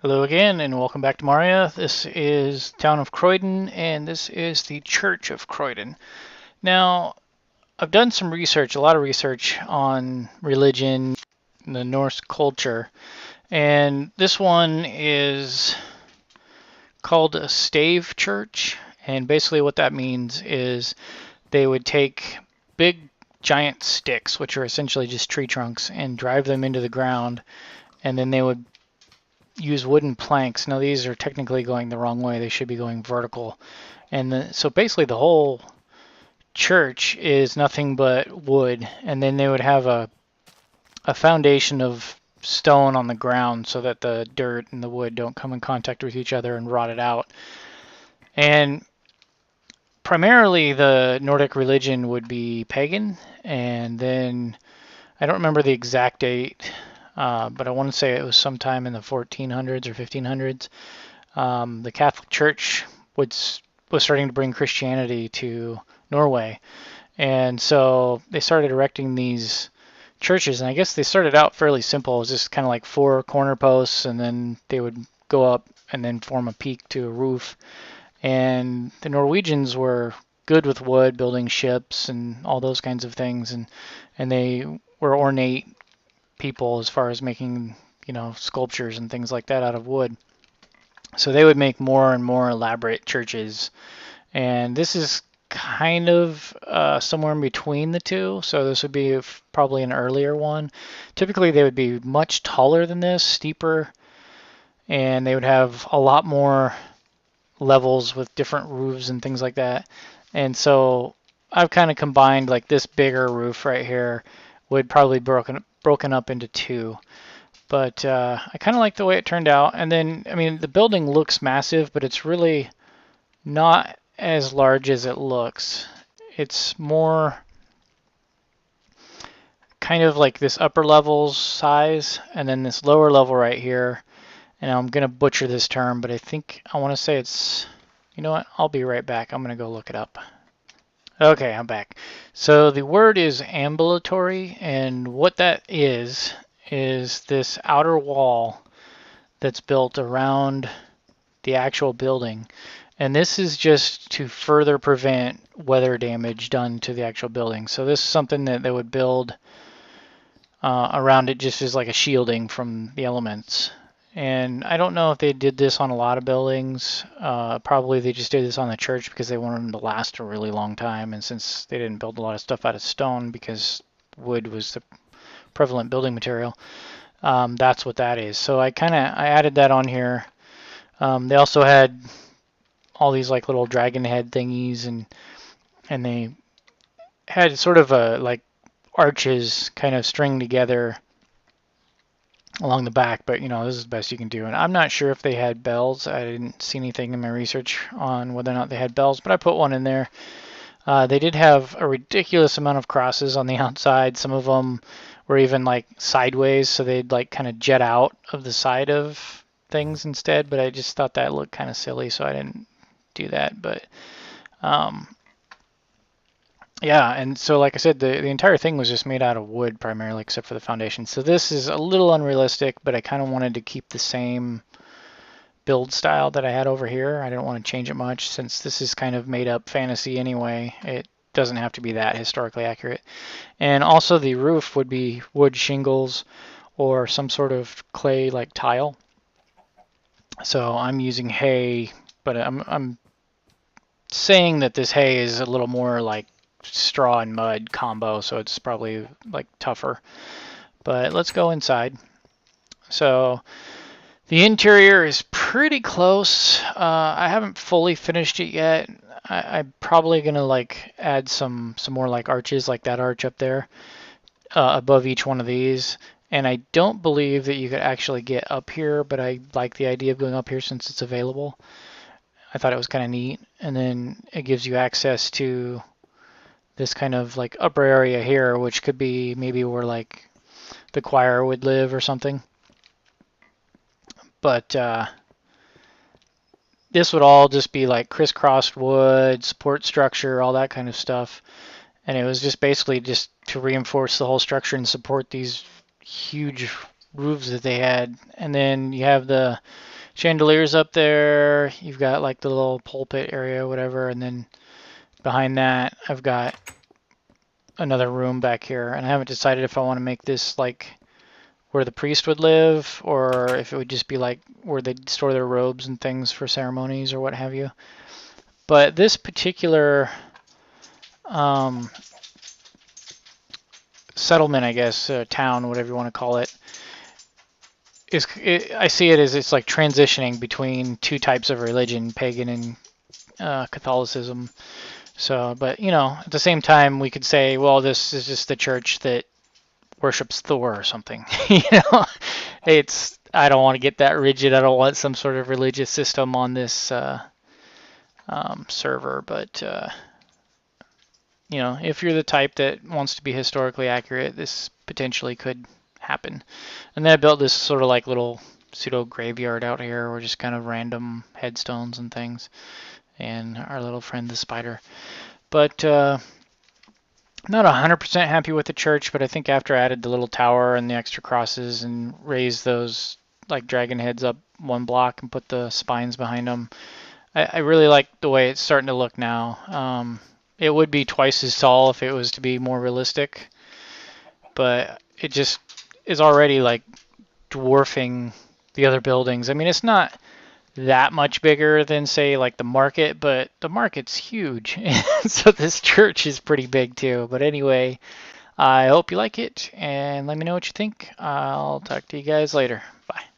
Hello again, and welcome back to Maria. This is town of Croydon, and this is the Church of Croydon. Now, I've done some research, a lot of research on religion, the Norse culture, and this one is called a Stave Church. And basically, what that means is they would take big, giant sticks, which are essentially just tree trunks, and drive them into the ground, and then they would use wooden planks. Now these are technically going the wrong way. They should be going vertical. So basically the whole church is nothing but wood, and then they would have a foundation of stone on the ground so that the dirt and the wood don't come in contact with each other and rot it out. And primarily the Nordic religion would be pagan, and then I don't remember the exact date, but I want to say it was sometime in the 1400s or 1500s. The Catholic Church was starting to bring Christianity to Norway, and so they started erecting these churches. And I guess they started out fairly simple. It was just kind of like four corner posts, and then they would go up and then form a peak to a roof. And the Norwegians were good with wood, building ships and all those kinds of things, and they were ornate people as far as making, sculptures and things like that out of wood. So they would make more and more elaborate churches. And this is kind of somewhere in between the two. So this would be probably an earlier one. Typically they would be much taller than this, steeper, and they would have a lot more levels with different roofs and things like that. And so I've kind of combined like this bigger roof right here would probably broken up into two. But I kind of like the way it turned out. And then, I mean, the building looks massive, but it's really not as large as it looks. It's more kind of like this upper level size, and then this lower level right here. And I'm going to butcher this term, but I want to say it's, you know what? I'll be right back. I'm going to go look it up. Okay, I'm back. So the word is ambulatory, and what that is this outer wall that's built around the actual building. And this is just to further prevent weather damage done to the actual building. So this is something that they would build around it just as like a shielding from the elements. And I don't know if they did this on a lot of buildings. Probably they just did this on the church because they wanted them to last a really long time. And since they didn't build a lot of stuff out of stone because wood was the prevalent building material, that's what that is. So I added that on here. They also had all these like little dragon head thingies, and they had sort of a like arches kind of stringed together along the back, but this is the best you can do. And I'm not sure if they had bells. I didn't see anything in my research on whether or not they had bells, but I put one in there. They did have a ridiculous amount of crosses on the outside. Some of them were even like sideways, so they'd like kind of jet out of the side of things instead, but I just thought that looked kind of silly, so I didn't do that. But yeah, and so like I said, the entire thing was just made out of wood primarily, except for the foundation. So this is a little unrealistic, but I kind of wanted to keep the same build style that I had over here. I didn't want to change it much since this is kind of made up fantasy anyway. It doesn't have to be that historically accurate. And also the roof would be wood shingles or some sort of clay like tile. So I'm using hay, but I'm saying that this hay is a little more like straw and mud combo, so it's probably like tougher. But let's go inside. So the interior is pretty close. I haven't fully finished it yet. I'm probably gonna like add some more like arches, like that arch up there above each one of these. And I don't believe that you could actually get up here, but I like the idea of going up here since it's available. I thought it was kind of neat. And then it gives you access to this kind of like upper area here, which could be maybe where like the choir would live or something. But this would all just be like crisscrossed wood, support structure, all that kind of stuff. And it was just basically just to reinforce the whole structure and support these huge roofs that they had. And then you have the chandeliers up there. You've got like the little pulpit area, whatever, and then behind that, I've got another room back here, and I haven't decided if I want to make this like where the priest would live, or if it would just be like where they'd store their robes and things for ceremonies or what have you. But this particular settlement, I guess, town, whatever you want to call it, I see it as it's like transitioning between two types of religion, pagan and Catholicism. So, but you know, at the same time, we could say, well, this is just the church that worships Thor or something. You know, I don't want to get that rigid. I don't want some sort of religious system on this server, but you know, if you're the type that wants to be historically accurate, this potentially could happen. And then I built this sort of like little pseudo graveyard out here, or just kind of random headstones and things, and our little friend the spider. But not 100% happy with the church, but I think after I added the little tower and the extra crosses and raised those like dragon heads up one block and put the spines behind them, I really like the way it's starting to look now. It would be twice as tall if it was to be more realistic, but it just is already like dwarfing the other buildings. I mean, it's not that much bigger than, say, like the market, but the market's huge. So this church is pretty big too. But anyway, I hope you like it, and let me know what you think. I'll talk to you guys later. Bye.